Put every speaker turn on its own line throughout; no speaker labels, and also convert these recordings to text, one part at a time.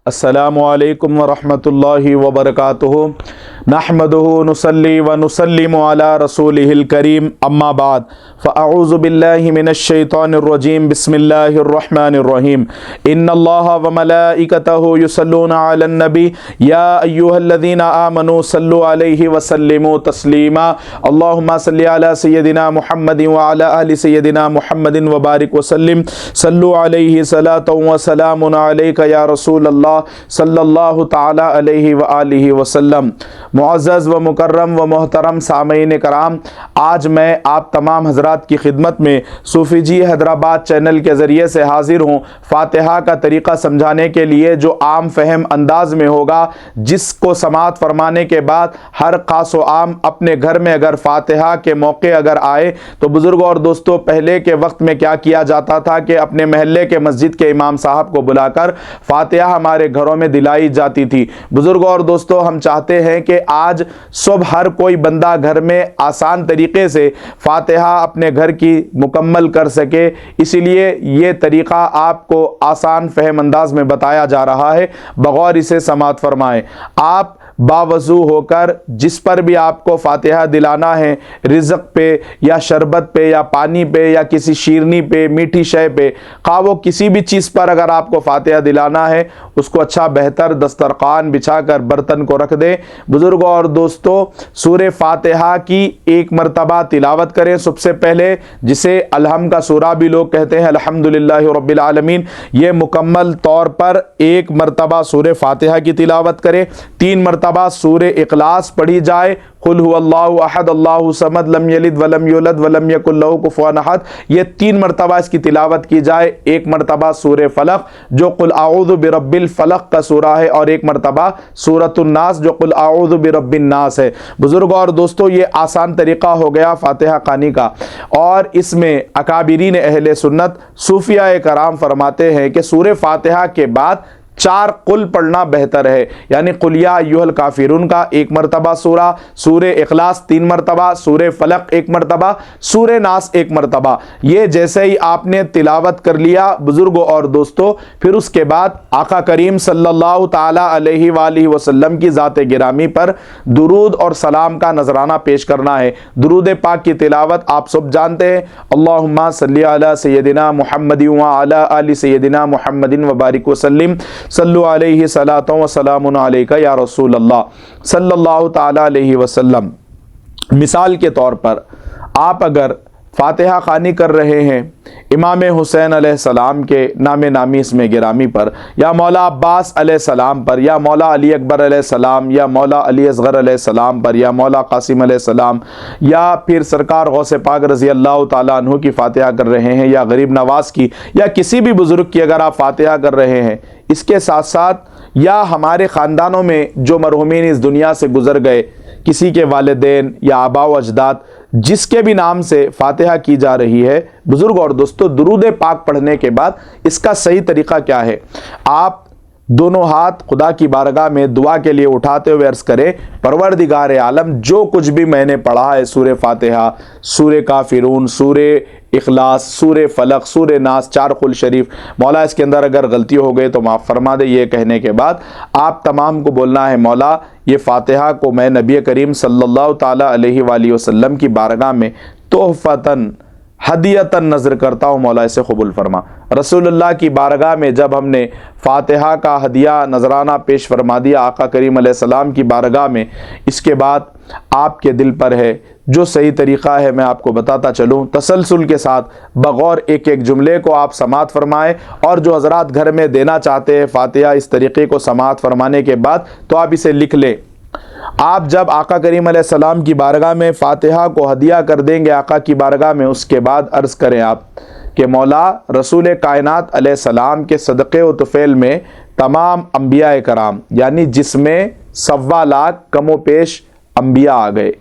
अस्सलामु अलैकुम वरहमतुल्लाहि वबरकातुहू नहमदुहु नुसल्ली व नुसल्लिमु अला रसूलिहिल करीम अम्मा बाद फ़अऊज़ु बिल्लाहि मिनश शैतानिर रजीम बिस्मिल्लाहिर रहमानिर रहीम इन्नल्लाहा व मलाइकतहु युसल्लूना अलन नबी या अय्युहल्लज़ीना आमनू सल्लु अलैहि व सल्लिमू तस्लीमा अल्लाहुम्मा सल्लि अला सय्यदिना मुहम्मदिन व अला आलि सय्यदिना मुहम्मदिन व बारिक व सल्लिम सल्लु अलैहि सलातु व सलामुन अलैका या रसूल अल्लाह सल्लल्लाहु ताला अलैहि व आलिहि वसल्लम। मुअज़्ज़ज़ व मुकर्रम व मोहतरम सामईन कराम, आज मैं आप तमाम हज़रात की खिदमत में सूफ़ी जी हैदराबाद चैनल के ज़रिए से हाज़िर हूँ फ़ातिहा का तरीक़ा समझाने के लिए, जो आम फ़हम अंदाज में होगा, जिसको समात फरमाने के बाद हर ख़ास व आम अपने घर में अगर फ़ातिहा के मौके अगर आए तो बुज़ुर्ग और दोस्तों, पहले के वक्त में क्या किया जाता था कि अपने महल्ले के मस्जिद के इमाम साहब को बुलाकर फ़ातिहा हमारे घरों में दिलाई जाती थी। बुजुर्ग और दोस्तों, हम चाहते हैं कि आज सब हर कोई बंदा घर में आसान तरीके से फ़ातिहा अपने घर की मुकम्मल कर सके, इसीलिए ये तरीक़ा आपको आसान फ़हम अंदाज में बताया जा रहा है। बगौर इसे समात फरमाएं। आप बावज़ू होकर जिस पर भी आपको फ़ातिहा दिलाना है, रिज़्क़ पे या शरबत पे या पानी पे या किसी शीरनी पे, मीठी शय पे, खा वो किसी भी चीज़ पर अगर आपको फ़ातिहा दिलाना है, उसको अच्छा बेहतर दस्तरखान बिछा कर बर्तन को रख दें। बुज़ुर्ग और दोस्तों, सूरे फ़ातिहा की एक मरतबा तिलावत करें सबसे पहले, जिसे अलहम का सूरा भी लोग कहते हैं, अल्हम्दुलिल्लाहि रब्बिल आलमीन। ये मुकम्मल तौर पर एक मरतबा सूरे फ़ातिहा की तिलावत करें। 3 मरतबा सूरे इखलास पढ़ी जाए, कुल हुवल्लाहु अहद अल्लाहु समद लम यलिद वलम यूलद वलम यकुल लहू कुफुवन अहद, ये 3 मरतबा इसकी तिलावत की जाए। 1 मरतबा सूरे फलक जो कुल आऊज़ु बिरब्बिल फलक का सूरा है, और 1 मरतबा सूरतुन नास जो कुल आऊज़ु बिरब्बिन नास है। बुजुर्ग और दोस्तों, ये आसान तरीक़ा हो गया फ़ातिहा ख़ानी का, और इसमें अकाबिरीन अहले सुन्नत सूफ़िया कराम फरमाते हैं कि सूरे फ़ातिहा के बाद 4 कुल पढ़ना बेहतर है, यानी कुल या अय्युहल काफिरून का 1 मरतबा सूरा, सूरे इखलास 3 मरतबा, सूरे फलक 1 मरतबा, सूरे नास 1 मरतबा। ये जैसे ही आपने तिलावत कर लिया बुजुर्गों और दोस्तों, फिर उसके बाद आका करीम सल्लल्लाहु ताला अलैहि वालिहि वसल्लम की ज़ात गिरामी पर दुरूद और सलाम का नजराना पेश करना है। दुरूद पाक की तिलावत आप सब जानते हैं, अल्लाहुम्मा सल्ली अला सय्यदिना मुहम्मदिन व अला आलि सय्यदिना मुहम्मदिन व बारिक वसल्लिम सल्लु अलैहि सलातो व सलामुन अलैका या रसूल अल्लाह सल्लल्लाहु ताला अलैहि वसल्लम। मिसाल के तौर पर आप अगर फ़ातिहा ख़ानी कर रहे हैं इमाम हुसैन अलैहिस्सलाम के नामे नामी इसमें गिरामी पर, या मौला अब्बास अलैहिस्सलाम पर, या मौला अली अकबर अलैहिस्सलाम, या मौला अली असगर अलैहिस्सलाम पर, या मौला कासिम अलैहिस्सलाम, या फिर सरकार गौसे पाक रज़ी अल्लाह ताला अन्हु की फ़ातिहा कर रहे हैं, या गरीब नवाज़ की, या किसी भी बुज़ुर्ग की अगर आप फ़ातिहा कर रहे हैं, इसके साथ साथ या हमारे ख़ानदानों में जो मरहूमीन इस दुनिया से गुज़र गए, किसी के वालिदैन या आबा व अजदाद, जिसके भी नाम से फ़ातिहा की जा रही है, बुज़ुर्ग और दोस्तों, दुरूद पाक पढ़ने के बाद इसका सही तरीक़ा क्या है? आप दोनों हाथ खुदा की बारगाह में दुआ के लिए उठाते हुए अर्ज़ करें, परवरदिगार आलम, जो कुछ भी मैंने पढ़ा है सूरे फ़ातिहा, सूरे काफिरून, सूरे इखलास, सूरे फलक, सूरे नास, 4 कुल शरीफ, मौला इसके अंदर अगर गलती हो गई तो माफ़ फरमा दे। ये कहने के बाद आप तमाम को बोलना है, मौला ये फ़ातिहा को मैं नबी करीम सल्लल्लाहु ताला अलैहि वालिहि वसल्लम की बारगाह में तोहफ़तन हदियतन नज़र करता हूँ, मौला इसे कबूल फरमा। रसूलुल्लाह की बारगाह में जब हमने फ़ातिहा का हदिया नजराना पेश फरमा दिया आका करीम अलैहिस्सलाम की बारगाह में, इसके बाद आपके दिल पर है जो सही तरीक़ा है मैं आपको बताता चलूँ, तसलसल के साथ बगौर एक एक जुमले को आप समात फरमाएँ, और जो हज़रात घर में देना चाहते हैं फ़ातिहा इस तरीक़े को समात फरमाने के बाद, तो आप इसे लिख लें। आप जब आका करीम अलैहिस्सलाम की बारगाह में फ़ातिहा को हदिया कर देंगे आका की बारगाह में, उसके बाद अर्ज़ करें आप कि मौला रसूल कायनात अलैहिस्सलाम के सदक़े व तुफ़ैल में तमाम अम्बिया कराम, यानी जिसमें 1.25 लाख कमो पेश अम्बिया आ गए,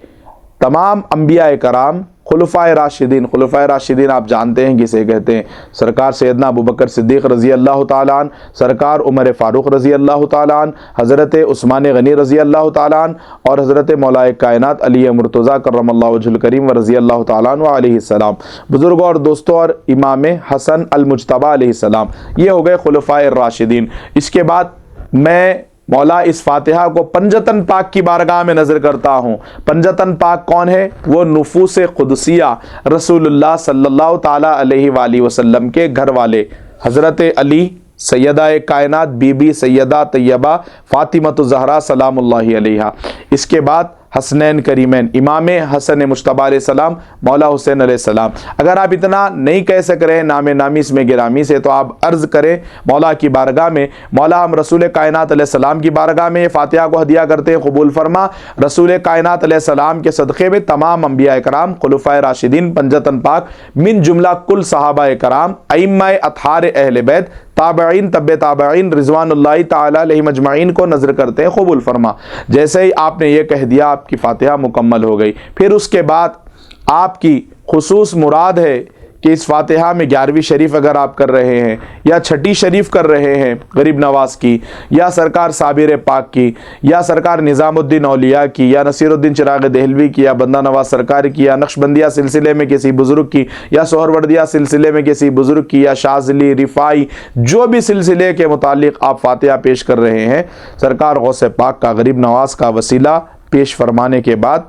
तमाम अम्बिया कराम, खुलफ़ाए राशिदीन आप जानते हैं किसे कहते हैं, सरकार सैयदना अबू बकर सिद्दीक़ रज़ी अल्लाह ताला अन्हु, सरकार उमर फ़ारूक़ रज़ी अल्लाह ताला अन्हु, हज़रत उस्मान गनी रज़ी अल्लाह ताला अन्हु, और हज़रत मौलाए कायनात अली मुर्तज़ा करमल्लाहु वजहुल करीम व रज़ी अल्लाह ताला अन्हु अलैहिस्सलाम। बुज़ुर्ग और दोस्तों, और इमाम हसन अल मुज्तबा अलैहिस्सलाम, ये हो गए खुलफ़ाए राशिदीन। इसके बाद मैं मौला इस फातिहा को पंजतन पाक की बारगाह में नजर करता हूँ। पंजतन पाक कौन है? वो नुफूस कुदसिया रसूलुल्लाह सल्लल्लाहु ताला अलैहि वसल्लम के घर वाले हज़रत अली, सैयदा कायनात बीबी सैयदा तैयबा फातिमतु ज़हरा सलामुल्लाहि अलैहा, इसके बाद हसनैन करीमैन इमाम हसन मुश्तबा अलैहिस्सलाम, मौला हुसैन अलैहिस्सलाम। अगर आप इतना नहीं कह सक रहे नाम नामीस में गिरामी से, तो आप अर्ज़ करें मौला की बारगाह में, मौला हम रसूल कायनात अलैहिस्सलाम की बारगाह में ये फातिहा को हदिया करते हैं, कबूल फरमा। रसूल कायनात अलैहिस्सलाम के सदक़े में तमाम अंबिया कराम, खुलफ़ाए राशिदीन, पंजतन पाक, मिन जुमला कुल सहाबा कराम, अइम्मा अतहार अहले बैत, ताबईन, तब्बे ताबईन, रिज़वानुल्लाहि ताला अलैहिम अजमाइन को नजर करते हैं, कबूल फरमा। जैसे ही आपने ये कह दिया, आपकी फातिहा मुकम्मल हो गई। फिर उसके बाद आपकी खुसूस मुराद है कि इस फातिहा में 11वीं शरीफ अगर आप कर रहे हैं, या छठी शरीफ कर रहे हैं गरीब नवाज की, या सरकार साबिर पाक की, या सरकार निज़ामुद्दीन औलिया की, या नसीरुद्दीन चिराग देहलवी की, या बंदा नवाज सरकार की, या नक्शबंदिया सिलसिले में किसी बुज़ुर्ग की, या सोहरवर्दिया सिलसिले में किसी बुज़ुर्ग की, या शाज़ली, रिफ़ाई, जो भी सिलसिले के मुतालिक आप फातिहा पेश कर रहे हैं, सरकार गौसे पाक का गरीब नवाज का वसीला पेश फरमाने के बाद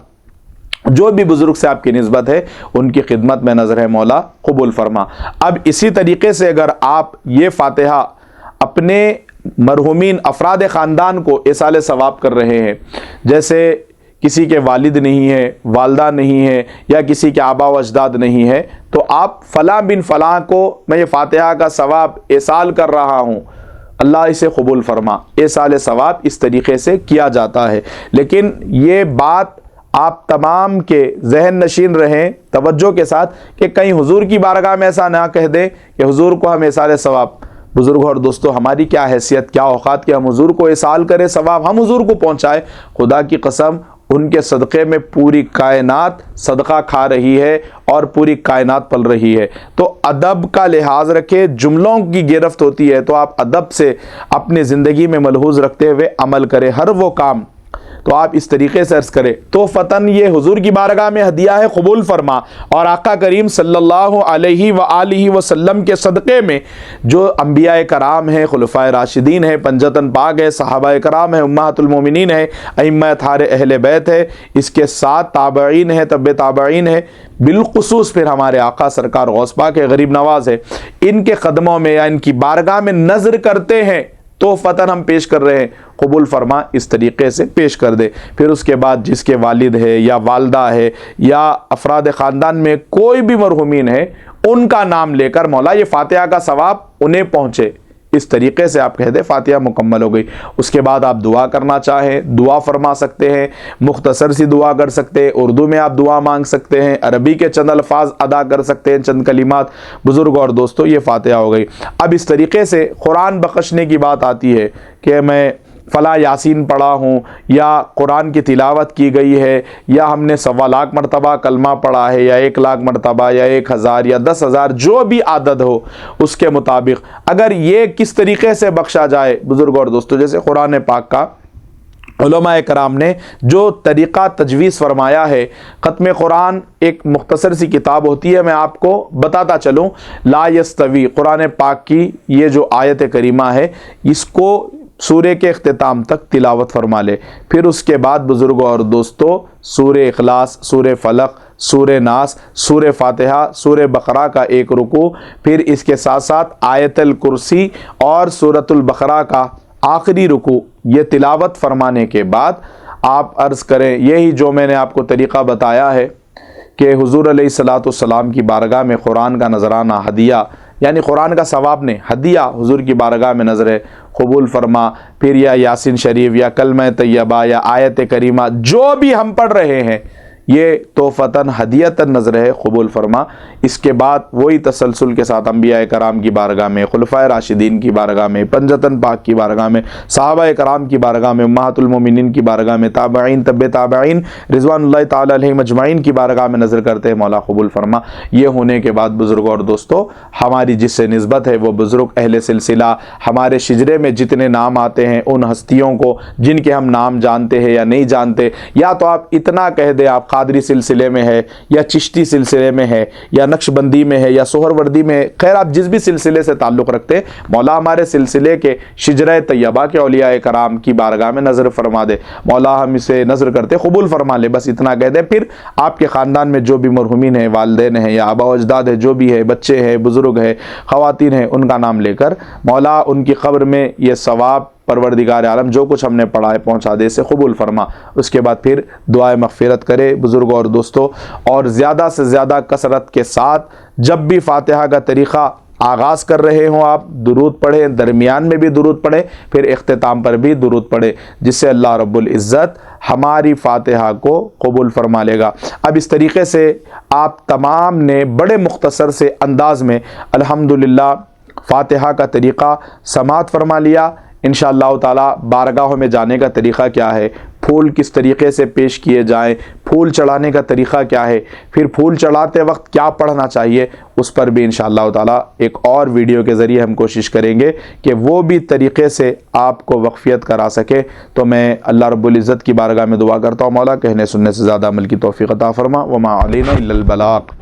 जो भी बुजुर्ग से आपकी निस्बत है उनकी खिदमत में नजर है, मौला कबूल फरमा। अब इसी तरीके से अगर आप ये फातिहा अपने मरहुमीन अफराद ख़ानदान को इसाले सवाब कर रहे हैं, जैसे किसी के वालिद नहीं है, वालदा नहीं है, या किसी के आबा व अजदाद नहीं है, तो आप फ़लाँ बिन फ़लाँ को मैं ये फातिहा का सवाब इसाल कर रहा हूँ, अल्लाह इसे कबूल फरमा। इसाल सवाब इस तरीके से किया जाता है। लेकिन ये बात आप तमाम के जहन नशीन रहें तवज्जो के साथ कि कहीं हुजूर की बारगाह में ऐसा ना कह दें कि हुजूर को हम इसाले सवाब। बुजुर्ग और दोस्तों, हमारी क्या हैसियत, क्या औकात कि हम हुजूर को इसाल करें सवाब, हम हुजूर को पहुँचाए। खुदा की कसम, उनके सदक़े में पूरी कायनात सदका खा रही है और पूरी कायनात पल रही है। तो अदब का लिहाज रखें, जुमलों की गिरफ्त होती है तो आप अदब से अपनी ज़िंदगी में मलहूज़ रखते हुए अमल करें हर वो काम। तो आप इस तरीके से अर्ज़ करें, तो फ़तन ये हुजूर की बारगाह में हदिया है, कबूल फरमा। और आका करीम सल्लल्लाहु अलैहि व आलिहि वसल्लम के सदक़े में जो अंबिया कराम हैं, खुलफ़ाए राशिदीन है, पंजतन पाक है, सहाबा कराम है, उम्महातुल मोमिनीन है, अइम्मा थारे अहले बैत है, इसके साथ ताबईन है, तब्बे ताबईन है, बिलखुसूस फिर हमारे आका सरकार गौस पाक है, गरीब नवाज है, इनके कदमों में या इनकी बारगाह में नज़र करते हैं तो फ़तन हम पेश कर रहे हैं, कबूल फरमा। इस तरीके से पेश कर दे। फिर उसके बाद जिसके वालिद है या वालदा है या अफराद ख़ानदान में कोई भी मरहुमीन है, उनका नाम लेकर मौला ये फातिहा का सवाब उन्हें पहुँचे, इस तरीके से आप कह दें फातिहा मुकम्मल हो गई। उसके बाद आप दुआ करना चाहें दुआ फरमा सकते हैं, मुख्तसर सी दुआ कर सकते हैं, उर्दू में आप दुआ मांग सकते हैं, अरबी के चंद अल्फाज अदा कर सकते हैं, चंद कलिमात। बुज़ुर्ग और दोस्तों, ये फातिहा हो गई। अब इस तरीके से कुरान बख्शने की बात आती है कि मैं फ़ला यासीन पढ़ा हूँ, या कुरान की तिलावत की गई है, या हमने 1.25 लाख मरतबा कलमा पढ़ा है, या 1 लाख मरतबा, या 1000 या 10,000, जो भी आदत हो उसके मुताबिक अगर ये किस तरीके से बख्शा जाए। बुज़ुर्ग और दोस्तों, जैसे कुरान पाक का उलमाए कराम ने जो तरीक़ा तजवीज़ फरमाया है, ख़त्म कुरान एक मुख्तसर सी किताब होती है, मैं आपको बताता चलूँ। ला यस्तवी कुरान पाक की ये जो आयत करीमा है, इसको सूरे के अख्तिताम तक तिलावत फरमा ले। फिर उसके बाद बुज़ुर्गों और दोस्तों, सूरे इखलास, सूरे फलक, सूरे नास, सूरे फातिहा, सूरे बकरा का एक रुकू, फिर इसके साथ साथ आयतल कुर्सी और सूरतुल बकरा का आखिरी रुकू, ये तिलावत फरमाने के बाद आप अर्ज़ करें यही जो मैंने आपको तरीक़ा बताया है कि हुज़ूर अलैहिस्सलाम की बारगाह में कुरान का नजराना हदिया, यानी कुरान का सवाब ने हदिया हुज़ूर की बारगाह में नज़र है, कबूल फरमा। फिर या यासीन शरीफ या कलमा तैयबा या आयत करीमा जो भी हम पढ़ रहे हैं, ये तोहफ़तन हदियतन नज़र है, कबूल फरमा। इसके बाद वही तसलसल के साथ अंबिया कराम की बारगाह में, खुलफ़ाए राशिदीन की बारगाह में, पंजतन पाक की बारगाह में, सहाबा कराम की बारगाह में, उम्महातुल मोमिनीन की बारगाह में, ताबईन, तब्बे ताबईन, रिज़वानुल्लाहि ताला अलैहिम अजमाइन की बारगाह में नज़र करते हैं, मौला कबूल फरमा। ये होने के बाद बुज़ुर्गों और दोस्तों, हमारी जिससे निस्बत है वो बुज़ुर्ग अहले सिलसिला, हमारे शिजरे में जितने नाम आते हैं उन हस्तियों को जिनके हम नाम जानते हैं या नहीं जानते, या तो आप इतना कह दें, आप कादरी सिलसिले में है या चिश्ती सिलसिले में है या नक्शबंदी में है या सोहरवर्दी में है, खैर आप जिस भी सिलसिले से ताल्लुक़ रखते हैं, मौला हमारे सिलसिले के शिजरा तैयबा के औलिया कराम की बारगाह में नज़र फरमा दे। मौला हम इसे नज़र करते कबूल फरमा ले, बस इतना कह दे। फिर आपके ख़ानदान में जो भी मरहुमीन है, वालिदैन हैं या आबा अजदाद है, जो भी है, बच्चे हैं, बुज़ुर्ग है, ख़वातीन हैं, उनका नाम लेकर मौला उनकी क़ब्र में ये सवाब परवरदिगार आलम जो कुछ हमने पढ़ा है पहुँचा दे, से कबूल फरमा। उसके बाद फिर दुआए मग़फ़िरत करे बुज़ुर्ग और दोस्तों, और ज़्यादा से ज़्यादा कसरत के साथ जब भी फ़ातिहा का तरीक़ा आगाज़ कर रहे हों आप दुरूद पढ़ें, दरमियान में भी दुरूद पढ़ें, फिर इख्तिताम पर भी दुरूद पढ़ें, जिससे अल्लाह रब्बुल इज़्ज़त हमारी फ़ातिहा को कबूल फरमा लेगा। अब इस तरीक़े से आप तमाम ने बड़े मुख्तसर से अंदाज़ में अल्हम्दुलिल्लाह फ़ातिहा का तरीक़ा समात फरमा लिया। इंशाअल्लाह ताला बारगाहों में जाने का तरीक़ा क्या है, फूल किस तरीक़े से पेश किए जाएं, फूल चढ़ाने का तरीक़ा क्या है, फिर फूल चढ़ाते वक्त क्या पढ़ना चाहिए, उस पर भी इंशाअल्लाह ताला एक और वीडियो के ज़रिए हम कोशिश करेंगे कि वो भी तरीक़े से आपको वक़फ़ियत करा सके। तो मैं अल्लाह रब्बुल इज़्ज़त की बारगाह में दुआ करता हूँ, मौला कहने सुनने से ज़्यादा अमल की तौफ़ीक़ अता फ़रमा। वमा अलैना इल्लल बलाग़।